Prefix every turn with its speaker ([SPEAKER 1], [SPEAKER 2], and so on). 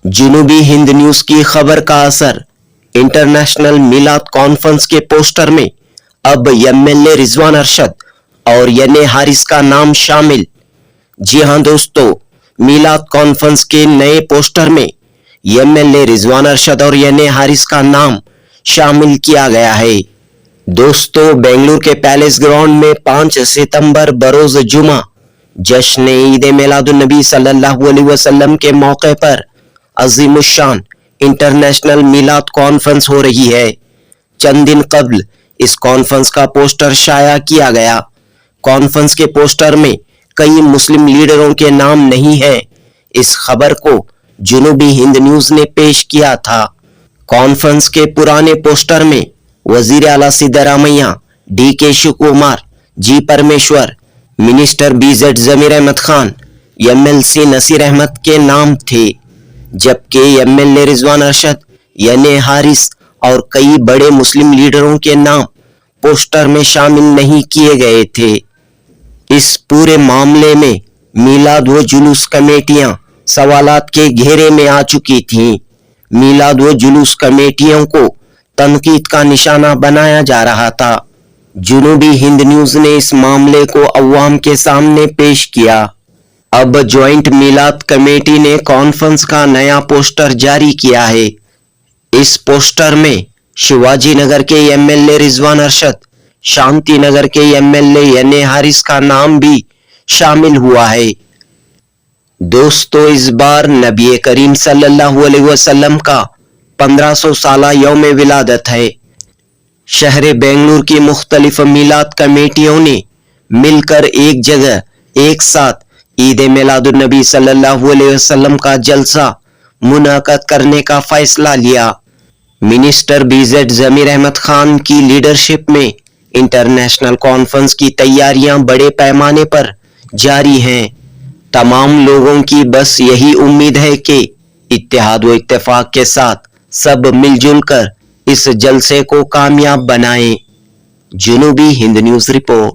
[SPEAKER 1] जनूबी हिंद न्यूज की खबर का असर इंटरनेशनल मिलाद कॉन्फ्रेंस के पोस्टर में अब एमएलए रिजवान अरशद और यने हारिस का नाम शामिल। जी हां दोस्तों, मिलाद कॉन्फ्रेंस के नए पोस्टर में एमएलए रिजवान अरशद और यने हारिस का नाम शामिल किया गया है। दोस्तों, बेंगलुरु के पैलेस ग्राउंड में 5 सितंबर बरोज जुमा जश्न ईद मिलादुन नबी सल्लल्लाहु अलैहि वसल्लम के मौके पर अजीमुशान इंटरनेशनल मिलाद कॉन्फ्रेंस हो रही है। चंद दिन कबल इस कॉन्फ्रेंस का पोस्टर शाया किया गया। कॉन्फ्रेंस के पोस्टर में कई मुस्लिम लीडरों के नाम नहीं हैं। इस खबर को जनूबी हिंद न्यूज ने पेश किया था। कॉन्फ्रेंस के पुराने पोस्टर में वजीर आला सिद्धरामैया, DK शिवकुमार, जी परमेश्वर, मिनिस्टर BZ जमीर अहमद खान, MLC नसीर अहमद के नाम थे, जबकि एमएलए रिजवान अरशद, यने हारिस और कई बड़े मुस्लिम लीडरों के नाम पोस्टर में शामिल नहीं किए गए थे। इस पूरे मामले में मिलाद व जुलूस कमेटियां सवालात के घेरे में आ चुकी थीं। मिलाद व जुलूस कमेटियों को तनकीद का निशाना बनाया जा रहा था। जनूबी हिंद न्यूज ने इस मामले को अवाम के सामने पेश किया। अब ज्वाइंट मिलाद कमेटी ने कॉन्फ्रेंस का नया पोस्टर जारी किया है। इस पोस्टर में शिवाजी नगर के एमएलए रिजवान अरशद, शांति नगर के एमएलए यने हारिस का नाम भी शामिल हुआ है। दोस्तों, इस बार नबी करीम सल्लल्लाहु अलैहि वसल्लम का 1500 साला यौम विलादत है। शहर बेंगलुरु की मुख्तलिफ मिलाद कमेटियों ने मिलकर एक जगह एक साथ ईद मिलादुन नबी सल्लल्लाहु अलैहि वसल्लम का जलसा मुनाकद करने का फैसला लिया। मिनिस्टर BZ जमीर अहमद खान की लीडरशिप में इंटरनेशनल कॉन्फ्रेंस की तैयारियां बड़े पैमाने पर जारी हैं। तमाम लोगों की बस यही उम्मीद है कि इत्तेहाद व इत्तेफाक के साथ सब मिलजुल कर इस जलसे को कामयाब बनाएं। जनूबी हिंद न्यूज रिपोर्ट।